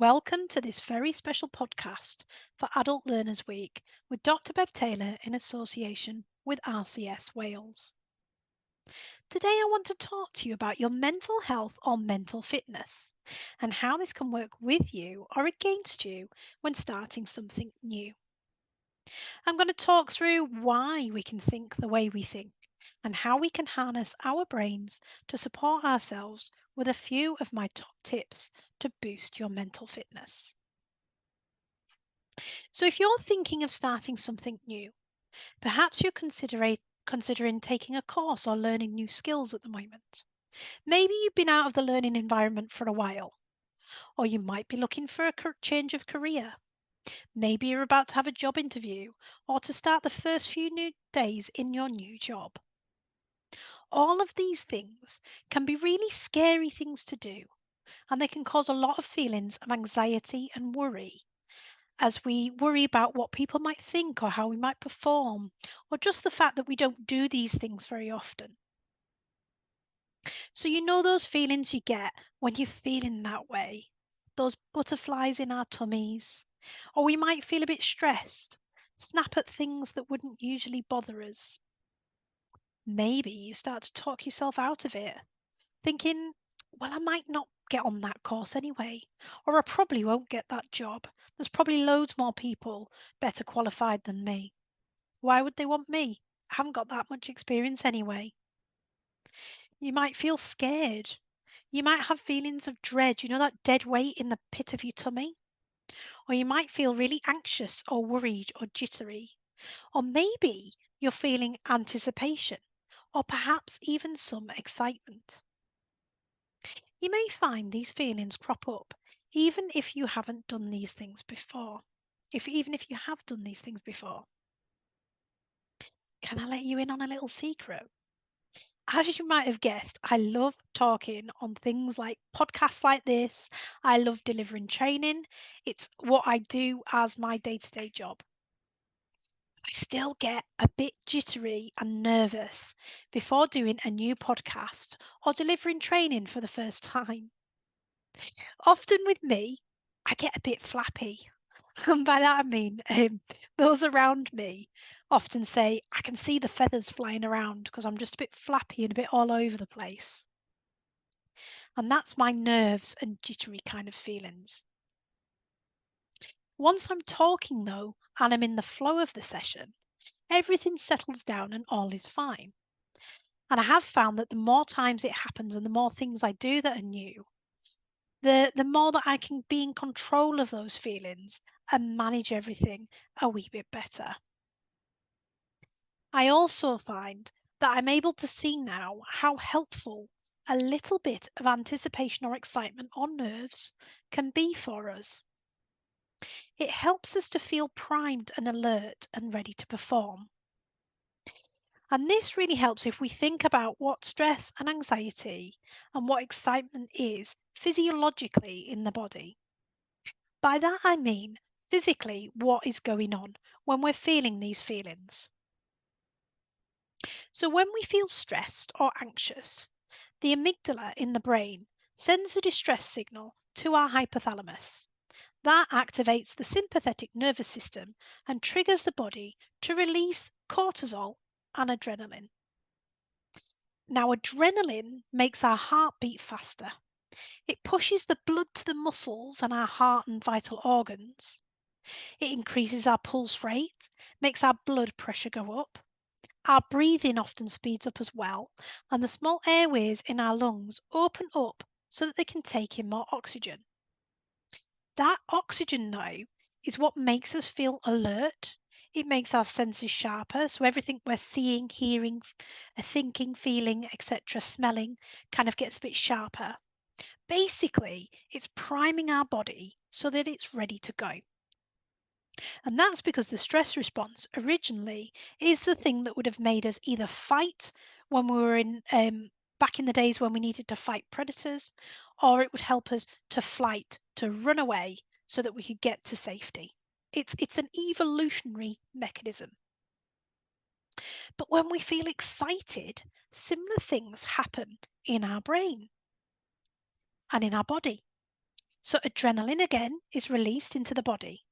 Welcome to this very special podcast for Adult Learners Week with Dr. Bev Taylor in association with RCS Wales. Today, I want to talk to you about your mental health or mental fitness and how this can work with you or against you when starting something new. I'm going to talk through why we can think the way we think and how we can harness our brains to support ourselves with a few of my top tips to boost your mental fitness. So, if you're thinking of starting something new, perhaps you're considering taking a course or learning new skills at the moment. Maybe you've been out of the learning environment for a while, or you might be looking for a change of career. Maybe you're about to have a job interview or to start the first few new days in your new job. All of these things can be really scary things to do, and they can cause a lot of feelings of anxiety and worry as we worry about what people might think or how we might perform, or just the fact that we don't do these things very often. So, you know, those feelings you get when you're feeling that way, those butterflies in our tummies, or we might feel a bit stressed, snap at things that wouldn't usually bother us. Maybe you start to talk yourself out of it, thinking, well, I might not get on that course anyway, or I probably won't get that job. There's probably loads more people better qualified than me. Why would they want me? I haven't got that much experience anyway. You might feel scared. You might have feelings of dread, that dead weight in the pit of your tummy. Or you might feel really anxious or worried or jittery. Or maybe you're feeling anticipation or perhaps even some excitement. You may find these feelings crop up even if you haven't done these things before. Even if you have done these things before. Can I let you in on a little secret? As you might have guessed, I love talking on things like podcasts like this. I love delivering training. It's what I do as my day to day job. I still get a bit jittery and nervous before doing a new podcast or delivering training for the first time. Often with me, I get a bit flappy. And by that I mean those around me often say, I can see the feathers flying around because I'm just a bit flappy and a bit all over the place. And that's my nerves and jittery kind of feelings. Once I'm talking though, and I'm in the flow of the session, everything settles down and all is fine. And I have found that the more times it happens and the more things I do that are new, the more that I can be in control of those feelings and manage everything a wee bit better. I also find that I'm able to see now how helpful a little bit of anticipation or excitement or nerves can be for us. It helps us to feel primed and alert and ready to perform. And this really helps if we think about what stress and anxiety and what excitement is physiologically in the body. By that I mean physically what is going on when we're feeling these feelings. So when we feel stressed or anxious, the amygdala in the brain sends a distress signal to our hypothalamus. That activates the sympathetic nervous system and triggers the body to release cortisol and adrenaline. Now, adrenaline makes our heart beat faster. It pushes the blood to the muscles and our heart and vital organs. It increases our pulse rate, makes our blood pressure go up. Our breathing often speeds up as well, and the small airways in our lungs open up so that they can take in more oxygen. That oxygen now is what makes us feel alert. It makes our senses sharper, so everything we're seeing, hearing, thinking, feeling, etc., smelling kind of gets a bit sharper. Basically, it's priming our body so that it's ready to go. And that's because the stress response originally is the thing that would have made us either fight when we were back in the days when we needed to fight predators, or it would help us to flight, to run away so that we could get to safety. It's an evolutionary mechanism. But when we feel excited, similar things happen in our brain and in our body. So, adrenaline again is released into the body.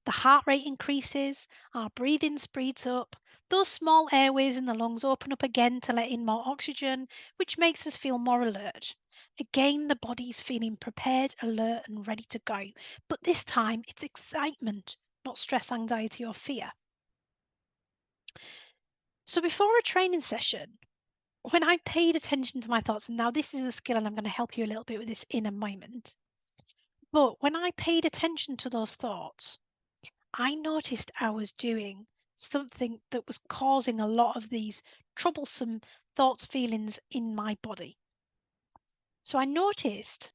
The heart rate increases, our breathing speeds up, those small airways in the lungs open up again to let in more oxygen, which makes us feel more alert. Again, the body's feeling prepared, alert, and ready to go. But this time, it's excitement, not stress, anxiety, or fear. So, before a training session, when I paid attention to my thoughts, and now this is a skill, and I'm going to help you a little bit with this in a moment. But when I paid attention to those thoughts, I noticed I was doing something that was causing a lot of these troublesome thoughts, feelings in my body. So I noticed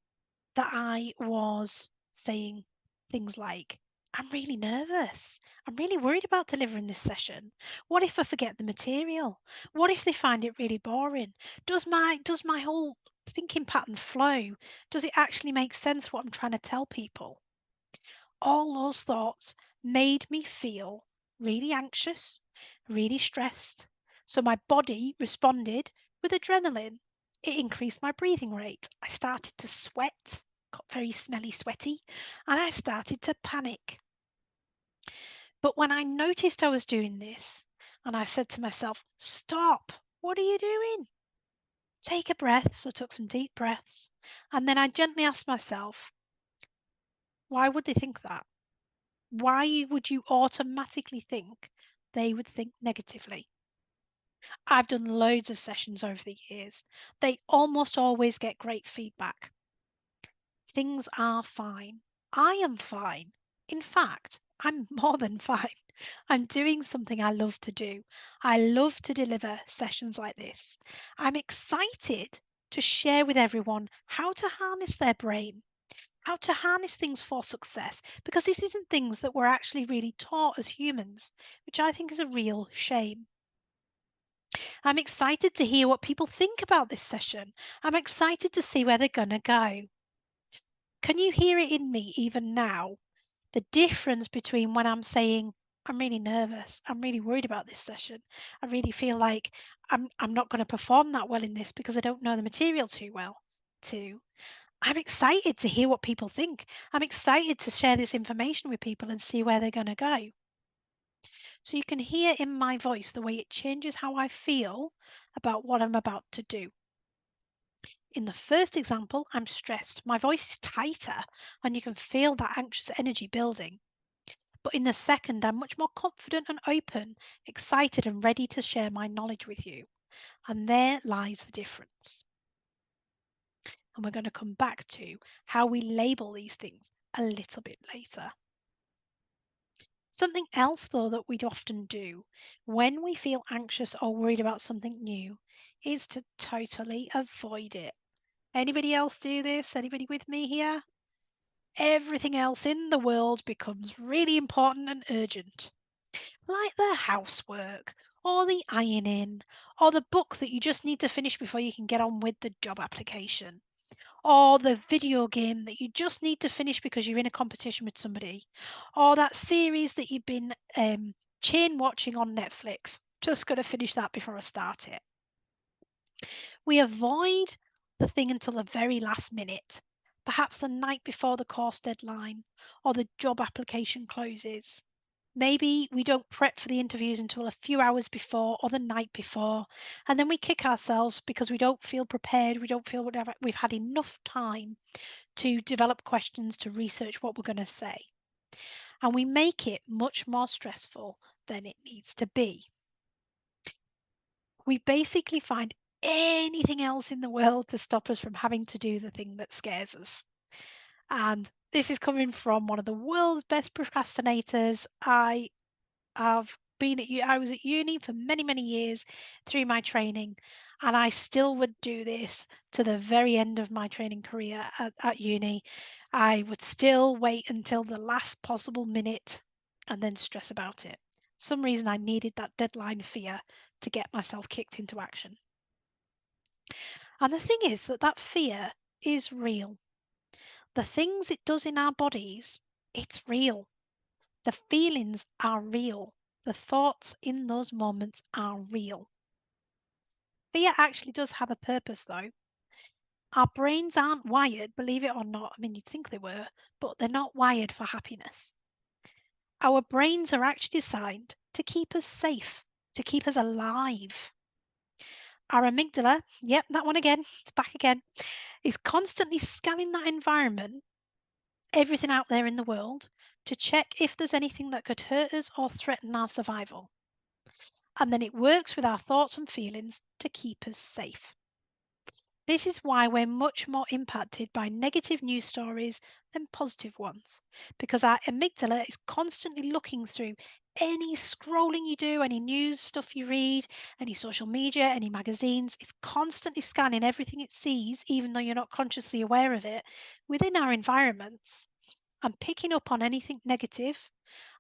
that I was saying things like, I'm really nervous. I'm really worried about delivering this session. What if I forget the material? What if they find it really boring? Does my whole thinking pattern flow? Does it actually make sense what I'm trying to tell people? All those thoughts made me feel really anxious, really stressed. So my body responded with adrenaline. It increased my breathing rate. I started to sweat, got very smelly, sweaty, and I started to panic. But when I noticed I was doing this, and I said to myself, Stop, what are you doing? Take a breath. So I took some deep breaths. And then I gently asked myself, Why would they think that? Why would you automatically think they would think negatively? I've done loads of sessions over the years. They almost always get great feedback. Things are fine. I am fine. In fact, I'm more than fine. I'm doing something I love to do. I love to deliver sessions like this. I'm excited to share with everyone how to harness their brain, how to harness things for success, because this isn't things that we're actually really taught as humans, which I think is a real shame. I'm excited to hear what people think about this session. I'm excited to see where they're going to go. Can you hear it in me even now? The difference between when I'm saying, I'm really nervous, I'm really worried about this session, I really feel like I'm not going to perform that well in this because I don't know the material too well, to I'm excited to hear what people think. I'm excited to share this information with people and see where they're going to go. So you can hear in my voice the way it changes how I feel about what I'm about to do. In the first example, I'm stressed. My voice is tighter and you can feel that anxious energy building. But in the second, I'm much more confident and open, excited and ready to share my knowledge with you. And there lies the difference. And we're going to come back to how we label these things a little bit later. Something else, though, that we'd often do when we feel anxious or worried about something new is to totally avoid it. Anybody else do this? Anybody with me here? Everything else in the world becomes really important and urgent, like the housework, or the ironing, or the book that you just need to finish before you can get on with the job application, or the video game that you just need to finish because you're in a competition with somebody, or that series that you've been chain watching on Netflix. Just got to finish that before I start it. We avoid the thing until the very last minute, perhaps the night before the course deadline or the job application closes. Maybe we don't prep for the interviews until a few hours before or the night before, and then we kick ourselves because we don't feel prepared, we don't feel whatever we've had enough time to develop questions to research what we're going to say. And we make it much more stressful than it needs to be. We basically find anything else in the world to stop us from having to do the thing that scares us. And this is coming from one of the world's best procrastinators. I was at uni for many, many years through my training, and I still would do this to the very end of my training career at uni. I would still wait until the last possible minute and then stress about it. Some reason I needed that deadline fear to get myself kicked into action. And the thing is that fear is real. The things it does in our bodies, it's real. The feelings are real. The thoughts in those moments are real. Fear actually does have a purpose, though. Our brains aren't wired, believe it or not. I mean, you'd think they were, but they're not wired for happiness. Our brains are actually designed to keep us safe, to keep us alive. Our amygdala, yep, that one again, it's back again, is constantly scanning that environment, everything out there in the world, to check if there's anything that could hurt us or threaten our survival. And then it works with our thoughts and feelings to keep us safe. This is why we're much more impacted by negative news stories than positive ones, because our amygdala is constantly looking through any scrolling you do, any news stuff you read, any social media, any magazines. It's constantly scanning everything it sees, even though you're not consciously aware of it, within our environments, and picking up on anything negative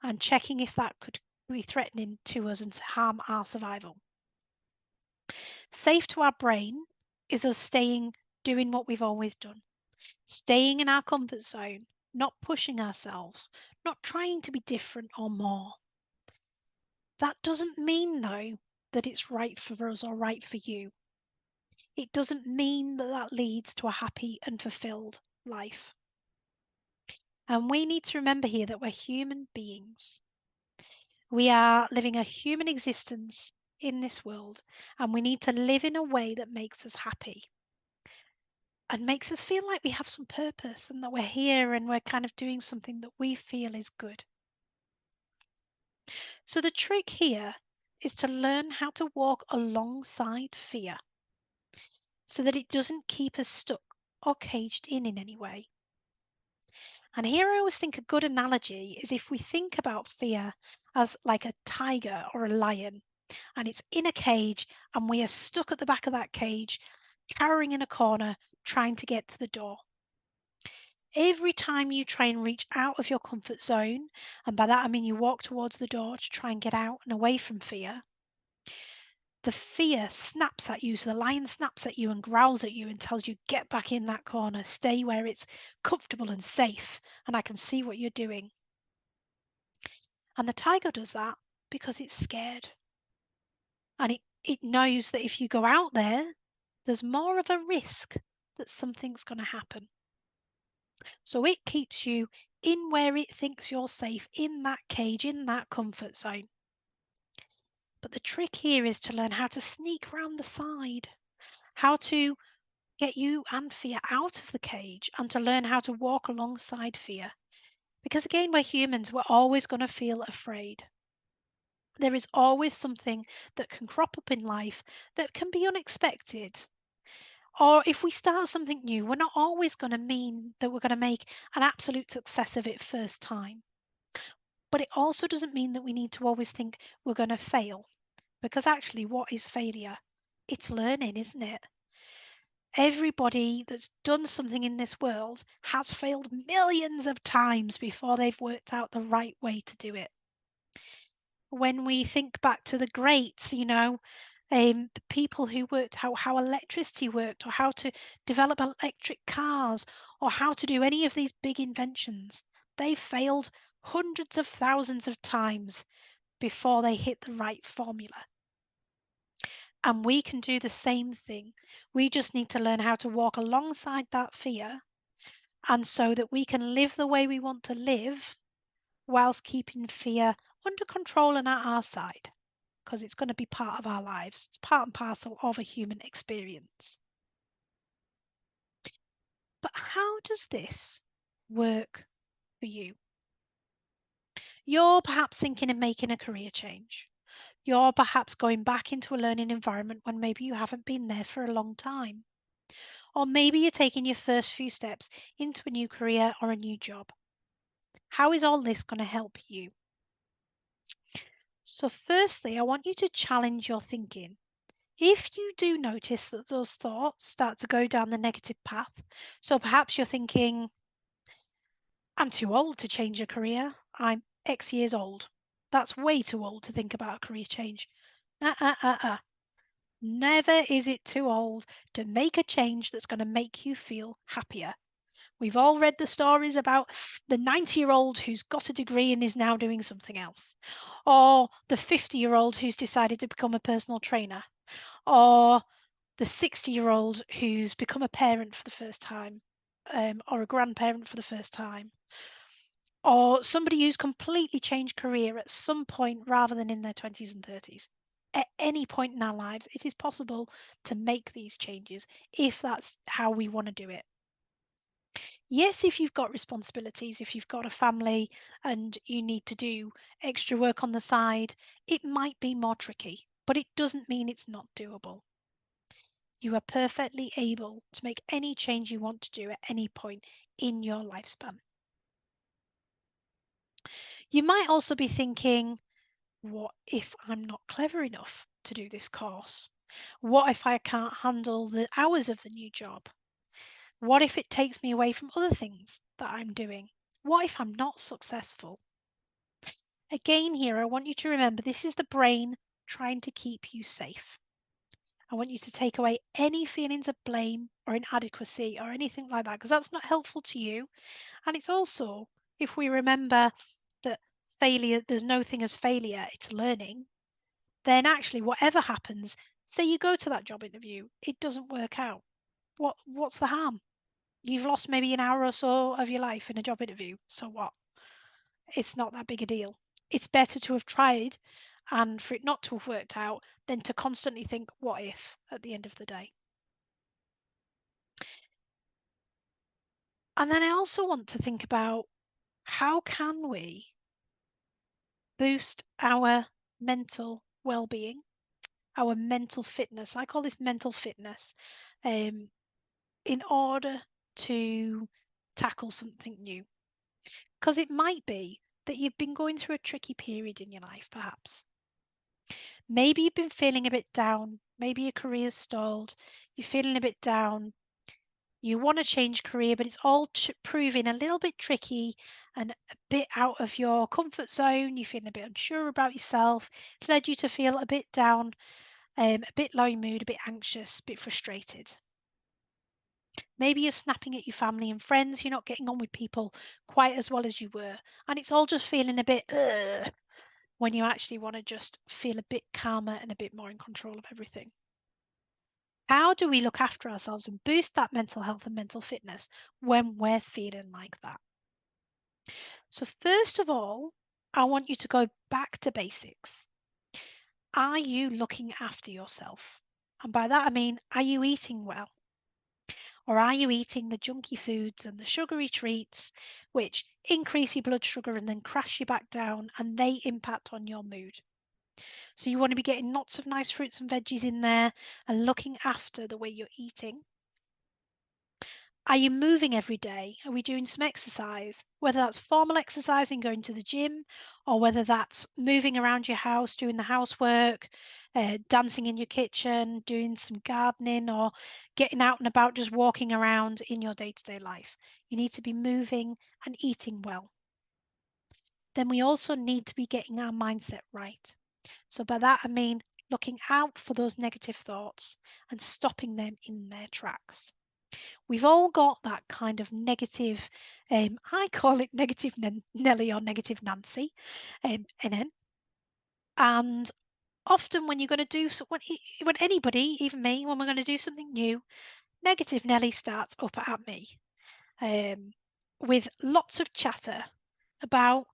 and checking if that could be threatening to us and harm our survival. Safe to our brain is us doing what we've always done, staying in our comfort zone, not pushing ourselves, not trying to be different or more. That doesn't mean, though, that it's right for us or right for you. It doesn't mean that that leads to a happy and fulfilled life. And we need to remember here that we're human beings. We are living a human existence in this world, and we need to live in a way that makes us happy and makes us feel like we have some purpose and that we're here and we're kind of doing something that we feel is good. So the trick here is to learn how to walk alongside fear so that it doesn't keep us stuck or caged in any way. And here I always think a good analogy is if we think about fear as like a tiger or a lion, and it's in a cage and we are stuck at the back of that cage, cowering in a corner, trying to get to the door. Every time you try and reach out of your comfort zone, and by that I mean you walk towards the door to try and get out and away from fear, the fear snaps at you. So the lion snaps at you and growls at you and tells you, get back in that corner, stay where it's comfortable and safe, and I can see what you're doing. And the tiger does that because it's scared. And it knows that if you go out there, there's more of a risk that something's going to happen. So it keeps you in where it thinks you're safe, in that cage, in that comfort zone. But the trick here is to learn how to sneak round the side, how to get you and fear out of the cage, and to learn how to walk alongside fear. Because again, we're humans, we're always going to feel afraid. There is always something that can crop up in life that can be unexpected. Or if we start something new, we're not always going to mean that we're going to make an absolute success of it first time. But it also doesn't mean that we need to always think we're going to fail. Because actually, what is failure? It's learning, isn't it? Everybody that's done something in this world has failed millions of times before they've worked out the right way to do it. When we think back to the greats, the people who worked out how electricity worked, or how to develop electric cars, or how to do any of these big inventions, they failed hundreds of thousands of times before they hit the right formula. And we can do the same thing. We just need to learn how to walk alongside that fear, and so that we can live the way we want to live whilst keeping fear under control and at our side, because it's going to be part of our lives. It's part and parcel of a human experience. But how does this work for you? You're perhaps thinking of making a career change. You're perhaps going back into a learning environment when maybe you haven't been there for a long time. Or maybe you're taking your first few steps into a new career or a new job. How is all this going to help you? So firstly, I want you to challenge your thinking. If you do notice that those thoughts start to go down the negative path, so perhaps you're thinking, I'm too old to change a career. I'm X years old. That's way too old to think about a career change. Never is it too old to make a change that's going to make you feel happier. We've all read the stories about the 90-year-old who's got a degree and is now doing something else, or the 50-year-old who's decided to become a personal trainer, or the 60-year-old who's become a parent for the first time, or a grandparent for the first time, or somebody who's completely changed career at some point rather than in their 20s and 30s. At any point in our lives, it is possible to make these changes if that's how we want to do it. Yes, if you've got responsibilities, if you've got a family and you need to do extra work on the side, it might be more tricky, but it doesn't mean it's not doable. You are perfectly able to make any change you want to do at any point in your lifespan. You might also be thinking, what if I'm not clever enough to do this course? What if I can't handle the hours of the new job? What if it takes me away from other things that I'm doing? What if I'm not successful? Again, here, I want you to remember this is the brain trying to keep you safe. I want you to take away any feelings of blame or inadequacy or anything like that, because that's not helpful to you. And it's also, if we remember that failure, there's no thing as failure, it's learning, then actually, whatever happens, say you go to that job interview, it doesn't work out. What's the harm? You've lost maybe an hour or so of your life in a job interview. So what? It's not that big a deal. It's better to have tried and for it not to have worked out than to constantly think, what if, at the end of the day. And then I also want to think about how can we boost our mental well-being, our mental fitness. I call this mental fitness, in order to tackle something new. Because it might be that you've been going through a tricky period in your life, perhaps. Maybe you've been feeling a bit down. Maybe your career's stalled. You're feeling a bit down. You want to change career, but it's all proving a little bit tricky and a bit out of your comfort zone. You're feeling a bit unsure about yourself. It's led you to feel a bit down, a bit low mood, a bit anxious, a bit frustrated. Maybe you're snapping at your family and friends. You're not getting on with people quite as well as you were. And it's all just feeling a bit ugh, when you actually want to just feel a bit calmer and a bit more in control of everything. How do we look after ourselves and boost that mental health and mental fitness when we're feeling like that? So, first of all, I want you to go back to basics. Are you looking after yourself? And by that, I mean, are you eating well? Or are you eating the junky foods and the sugary treats, which increase your blood sugar and then crash you back down and they impact on your mood? So, you want to be getting lots of nice fruits and veggies in there and looking after the way you're eating. Are you moving every day? Are we doing some exercise? Whether that's formal exercising, going to the gym, or whether that's moving around your house, doing the housework, dancing in your kitchen, doing some gardening, or getting out and about, just walking around in your day to day life. You need to be moving and eating well. Then we also need to be getting our mindset right. So, by that, I mean looking out for those negative thoughts and stopping them in their tracks. We've all got that kind of negative, I call it negative Nelly or negative Nancy, NN. And often when you're going to do so, when anybody, even me, when we're going to do something new, negative Nelly starts up at me, um, with lots of chatter about,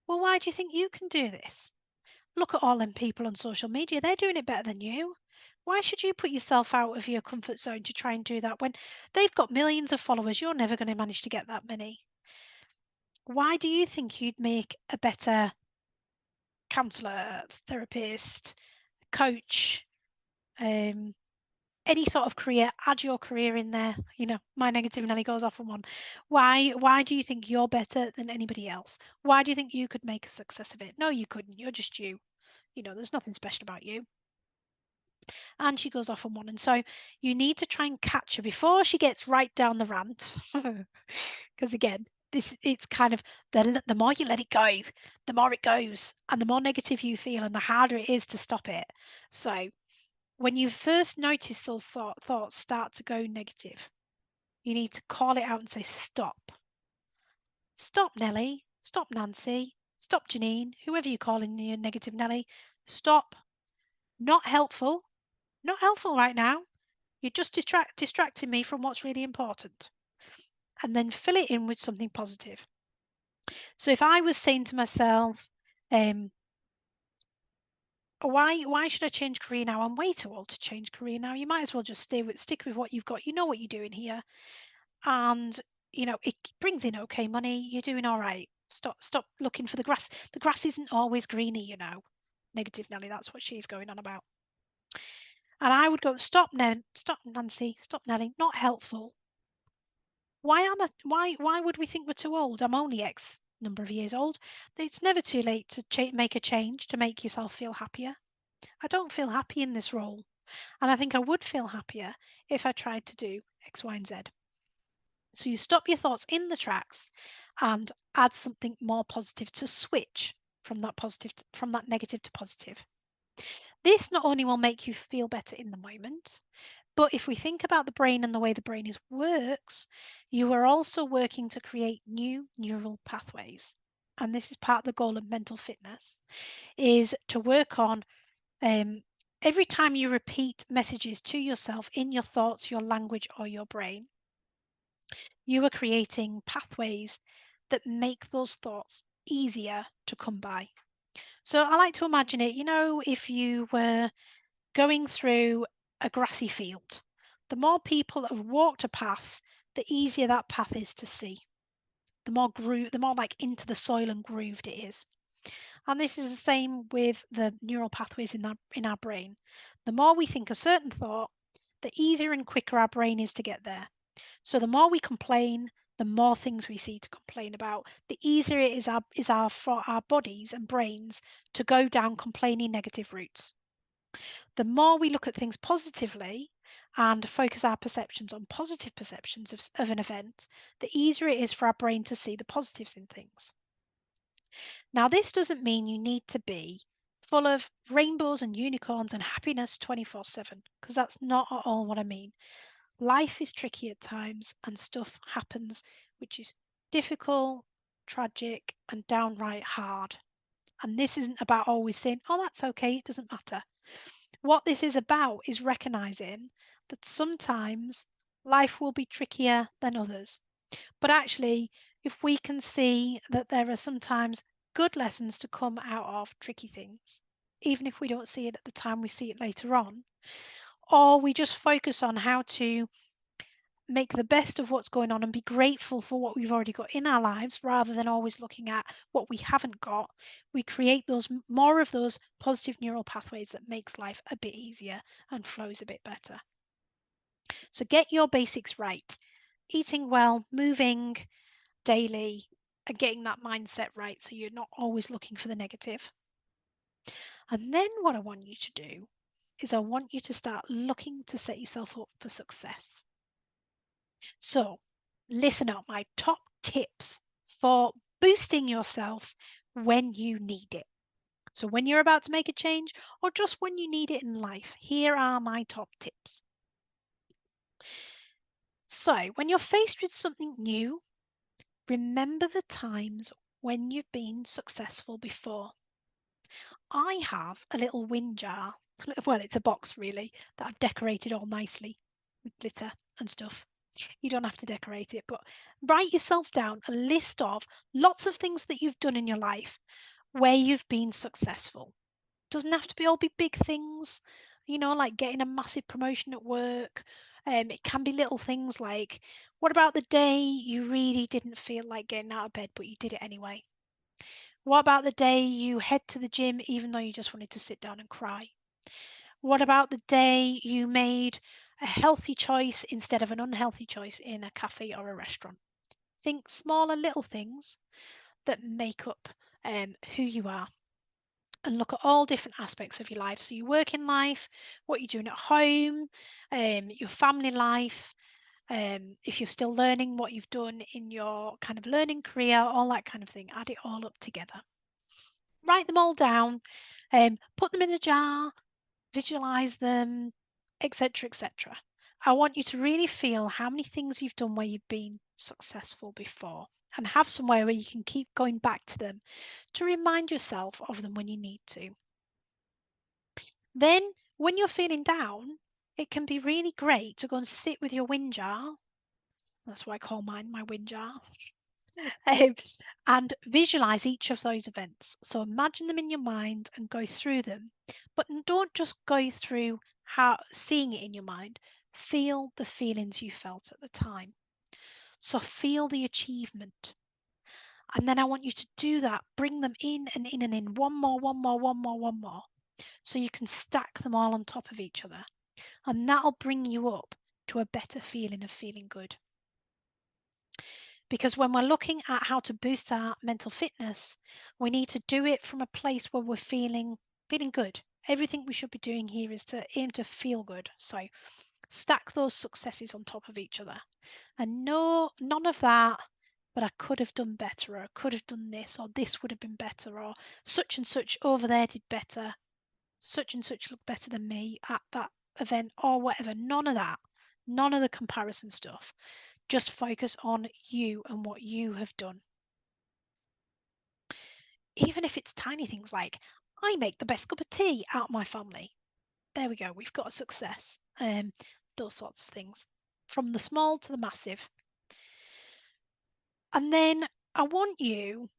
well, why do you think you can do this? Look at all them people on social media, they're doing it better than you. Why should you put yourself out of your comfort zone to try and do that when they've got millions of followers? You're never going to manage to get that many. Why do you think you'd make a better counselor, therapist, coach, um, any sort of career? Add your career in there. You know, my negative Nelly goes off on one. Why do you think you're better than anybody else? Why do you think you could make a success of it? No, you couldn't. You're just you. You know, there's nothing special about you. And she goes off on one. And so you need to try and catch her before she gets right down the rant. Because again, it's kind of the more you let it go, the more it goes, and the more negative you feel, and the harder it is to stop it. So when you first notice those thoughts start to go negative, you need to call it out and say, stop. Stop, Nelly. Stop, Nancy. Stop, Janine. Whoever you're calling your negative Nelly. Stop. Not helpful. Not helpful right now. You're just distracting me from what's really important. And then fill it in with something positive. So if I was saying to myself, um, why should I change career now? I'm way too old to change career now. You might as well just stick with what you've got. You know what you're doing here, and it brings in okay money. You're doing all right. Stop looking for the grass. The grass isn't always greener. Negative Nelly, that's what she's going on about. And I would go, stop, stop, Nancy, stop, Nelly. Not helpful. Why would we think we're too old? I'm only X number of years old. It's never too late to make a change to make yourself feel happier. I don't feel happy in this role. And I think I would feel happier if I tried to do X, Y, and Z. So you stop your thoughts in the tracks and add something more positive to switch from that negative to positive. This not only will make you feel better in the moment, but if we think about the brain and the way the brain works, you are also working to create new neural pathways. And this is part of the goal of mental fitness, is to work on every time you repeat messages to yourself in your thoughts, your language, or your brain, you are creating pathways that make those thoughts easier to come by. So I like to imagine it, if you were going through a grassy field, the more people have walked a path, the easier that path is to see. The more like into the soil and grooved it is. And this is the same with the neural pathways in our brain. The more we think a certain thought, the easier and quicker our brain is to get there. So the more we complain, the more things we see to complain about, the easier it is for our bodies and brains to go down complaining negative routes. The more we look at things positively and focus our perceptions on positive perceptions of an event, the easier it is for our brain to see the positives in things. Now, this doesn't mean you need to be full of rainbows and unicorns and happiness 24/7, because that's not at all what I mean. Life is tricky at times and stuff happens which is difficult, tragic, and downright hard. And this isn't about always saying, oh, that's okay, it doesn't matter. What this is about is recognizing that sometimes life will be trickier than others. But actually, if we can see that there are sometimes good lessons to come out of tricky things, even if we don't see it at the time, we see it later on, or we just focus on how to make the best of what's going on and be grateful for what we've already got in our lives rather than always looking at what we haven't got, we create more of those positive neural pathways that makes life a bit easier and flows a bit better. So get your basics right. Eating well, moving daily, and getting that mindset right so you're not always looking for the negative. And then what I want you to do is I want you to start looking to set yourself up for success. So listen up, my top tips for boosting yourself when you need it. So when you're about to make a change or just when you need it in life, here are my top tips. So when you're faced with something new, remember the times when you've been successful before. I have a little win jar. Well, it's a box really that I've decorated all nicely with glitter and stuff. You don't have to decorate it, but write yourself down a list of lots of things that you've done in your life where you've been successful. Doesn't have to be all big things, like getting a massive promotion at work. It can be little things like, what about the day you really didn't feel like getting out of bed, but you did it anyway? What about the day you head to the gym even though you just wanted to sit down and cry? What about the day you made a healthy choice instead of an unhealthy choice in a cafe or a restaurant? Think smaller little things that make up who you are and look at all different aspects of your life. So your working life, what you're doing at home, your family life, if you're still learning, what you've done in your kind of learning career, all that kind of thing. Add it all up together. Write them all down, put them in a jar, visualize them, etc., etc. I want you to really feel how many things you've done where you've been successful before and have somewhere where you can keep going back to them to remind yourself of them when you need to. Then, when you're feeling down, it can be really great to go and sit with your win jar. That's what I call mine, my win jar. And visualize each of those events. So imagine them in your mind and go through them. But don't just go through seeing it in your mind. Feel the feelings you felt at the time. So feel the achievement. And then I want you to do that. Bring them in and in and in. One more, one more, one more, one more. So you can stack them all on top of each other. And that'll bring you up to a better feeling of feeling good. Because when we're looking at how to boost our mental fitness, we need to do it from a place where we're feeling good. Everything we should be doing here is to aim to feel good. So stack those successes on top of each other. And no, none of that, but I could have done better, or I could have done this, or this would have been better, or such and such over there did better, such and such looked better than me at that event, or whatever. None of that. None of the comparison stuff. Just focus on you and what you have done. Even if it's tiny things like, I make the best cup of tea out of my family. There we go, we've got a success. Those sorts of things. From the small to the massive. And then I want you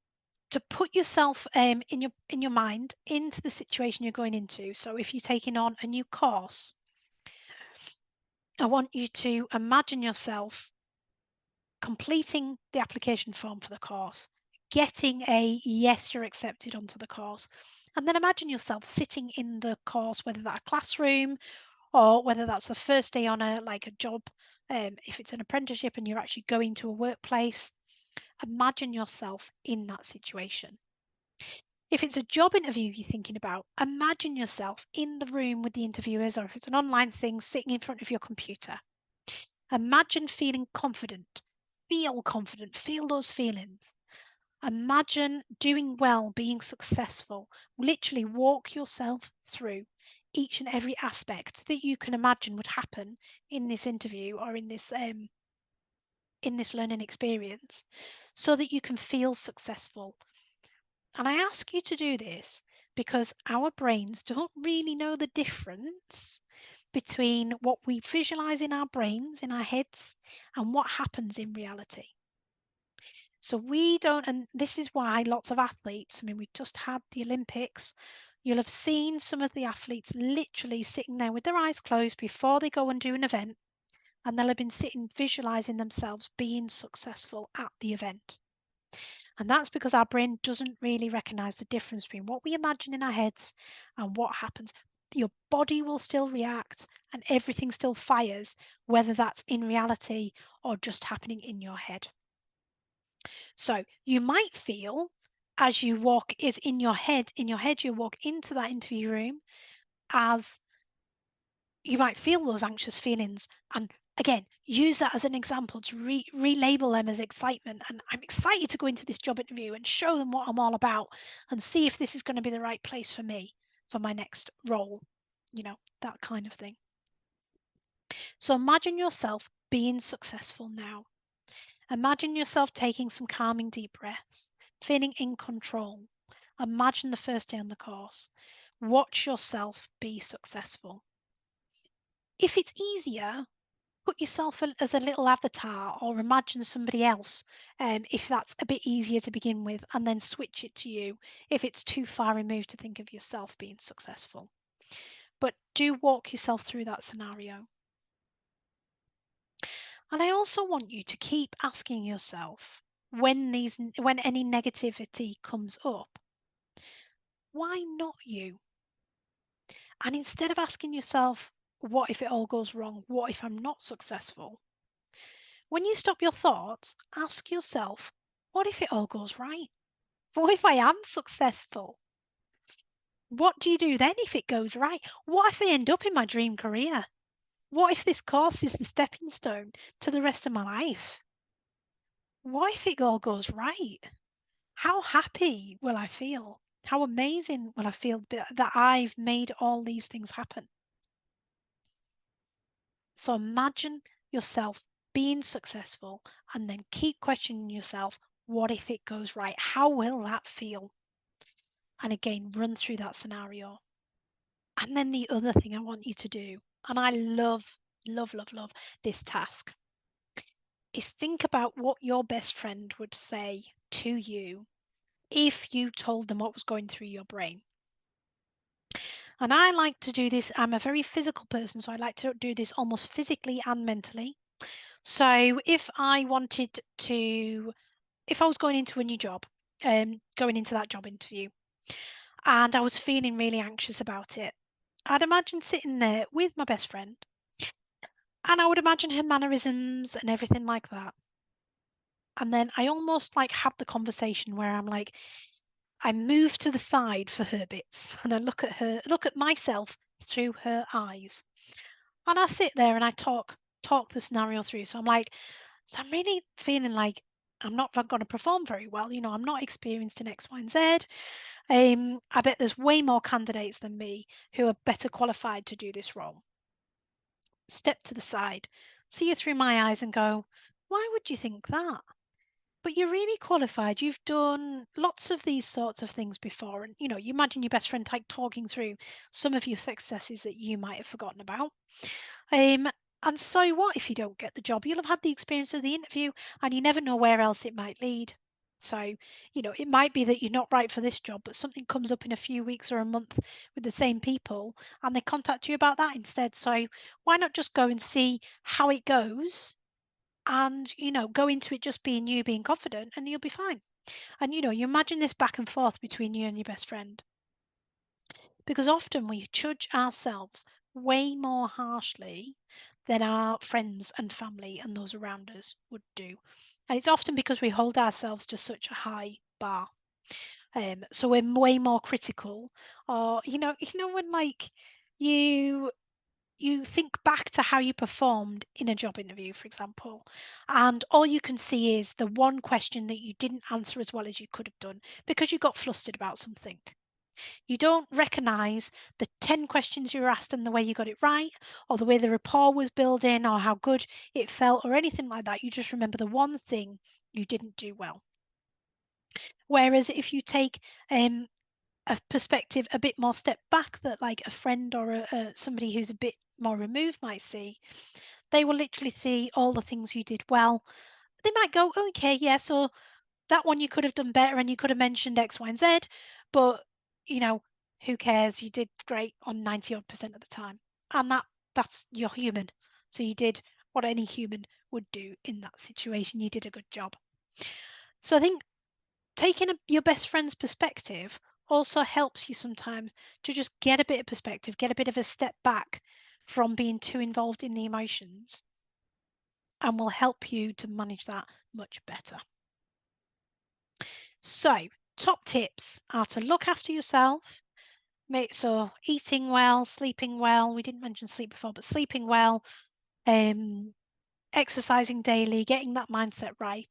to put yourself in your mind into the situation you're going into. So if you're taking on a new course, I want you to imagine yourself completing the application form for the course, getting a yes, you're accepted onto the course, and then imagine yourself sitting in the course, whether that's a classroom or whether that's the first day on a job, if it's an apprenticeship and you're actually going to a workplace. Imagine yourself in that situation. If it's a job interview you're thinking about, imagine yourself in the room with the interviewers, or if it's an online thing, sitting in front of your computer. Imagine feeling confident. Feel confident. Feel those feelings. Imagine doing well, being successful. Literally walk yourself through each and every aspect that you can imagine would happen in this interview or in this learning experience, so that you can feel successful. And I ask you to do this because our brains don't really know the difference between what we visualize in our brains, in our heads, and what happens in reality. So we don't, and this is why lots of athletes, I mean, we just had the Olympics. You'll have seen some of the athletes literally sitting there with their eyes closed before they go and do an event, and they'll have been sitting visualizing themselves being successful at the event. And that's because our brain doesn't really recognize the difference between what we imagine in our heads and what happens. Your body will still react and everything still fires, whether that's in reality or just happening in your head. So you might feel as you walk is in your head, you walk into that interview room, as you might feel those anxious feelings, and again, use that as an example to relabel them as excitement. And I'm excited to go into this job interview and show them what I'm all about and see if this is going to be the right place for me for my next role, that kind of thing. So imagine yourself being successful now. Imagine yourself taking some calming deep breaths, feeling in control. Imagine the first day on the course. Watch yourself be successful. If it's easier, put yourself as a little avatar or imagine somebody else, if that's a bit easier to begin with, and then switch it to you if it's too far removed to think of yourself being successful. But do walk yourself through that scenario. And I also want you to keep asking yourself when any negativity comes up, why not you? And instead of asking yourself, what if it all goes wrong? What if I'm not successful? When you stop your thoughts, ask yourself, what if it all goes right? What if I am successful? What do you do then if it goes right? What if I end up in my dream career? What if this course is the stepping stone to the rest of my life? What if it all goes right? How happy will I feel? How amazing will I feel that I've made all these things happen? So imagine yourself being successful and then keep questioning yourself, what if it goes right? How will that feel? And again, run through that scenario. And then the other thing I want you to do and I love, love, love, love this task, is think about what your best friend would say to you if you told them what was going through your brain. And I like to do this. I'm a very physical person, so I like to do this almost physically and mentally. So if I wanted to, if I was going into a new job, going into that job interview, and I was feeling really anxious about it, I'd imagine sitting there with my best friend, and I would imagine her mannerisms and everything like that. And then I almost like have the conversation where I'm like, I move to the side for her bits, and I look at myself through her eyes. And I sit there and I talk the scenario through. So I'm like, so I'm really feeling like I'm not going to perform very well. You know, I'm not experienced in X, Y, and Z. I bet there's way more candidates than me who are better qualified to do this role. Step to the side, see you through my eyes and go, why would you think that? But you're really qualified. You've done lots of these sorts of things before. And, you know, you imagine your best friend like talking through some of your successes that you might have forgotten about. Um, and so what if you don't get the job? You'll have had the experience of the interview and you never know where else it might lead. So, you know, it might be that you're not right for this job, but something comes up in a few weeks or a month with the same people and they contact you about that instead. So why not just go and see how it goes and, you know, go into it just being you, being confident, and you'll be fine. And, you know, you imagine this back and forth between you and your best friend. Because often we judge ourselves way more harshly than our friends and family and those around us would do. And it's often because we hold ourselves to such a high bar. So we're way more critical. Or, when like you you think back to how you performed in a job interview, for example, and all you can see is the one question that you didn't answer as well as you could have done because you got flustered about something. You don't recognize the 10 questions you were asked and the way you got it right, or the way the rapport was building, or how good it felt, or anything like that. You just remember the one thing you didn't do well. Whereas if you take a perspective a bit more step back that like a friend or somebody who's a bit more removed might see, they will literally see all the things you did well. They might go, okay, yeah, so that one you could have done better and you could have mentioned X, Y, and Z, but you know, who cares? You did great on 90 odd percent of the time. And that's you're human. So you did what any human would do in that situation. You did a good job. So I think taking your best friend's perspective also helps you sometimes to just get a bit of perspective, get a bit of a step back from being too involved in the emotions, and will help you to manage that much better. So, top tips are to look after yourself. So eating well, sleeping well. We didn't mention sleep before, but sleeping well, um, exercising daily, getting that mindset right.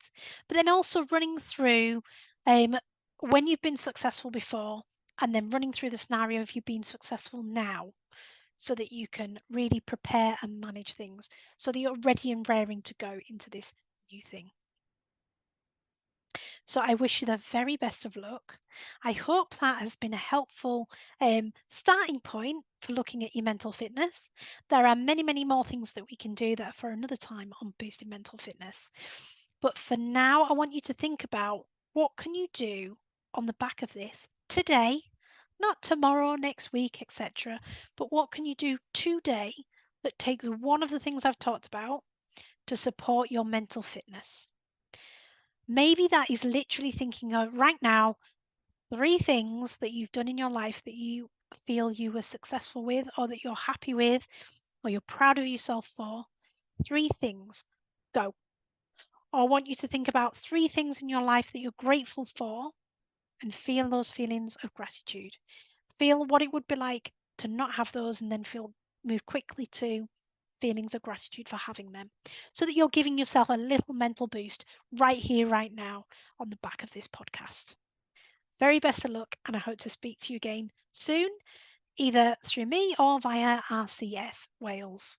But then also running through when you've been successful before, and then running through the scenario of you being successful now, so that you can really prepare and manage things, so that you're ready and raring to go into this new thing. So I wish you the very best of luck. I hope that has been a helpful starting point for looking at your mental fitness. There are many, many more things that we can do that are for another time on boosting mental fitness. But for now, I want you to think about what can you do on the back of this today, not tomorrow, next week, etc. But what can you do today that takes one of the things I've talked about to support your mental fitness? Maybe that is literally thinking of right now 3 things that you've done in your life that you feel you were successful with, or that you're happy with, or you're proud of yourself for. 3 things. Go. Or I want you to think about 3 things in your life that you're grateful for and feel those feelings of gratitude. Feel what it would be like to not have those and then move quickly to feelings of gratitude for having them, so that you're giving yourself a little mental boost right here, right now, on the back of this podcast. Very best of luck, and I hope to speak to you again soon, either through me or via RCS Wales.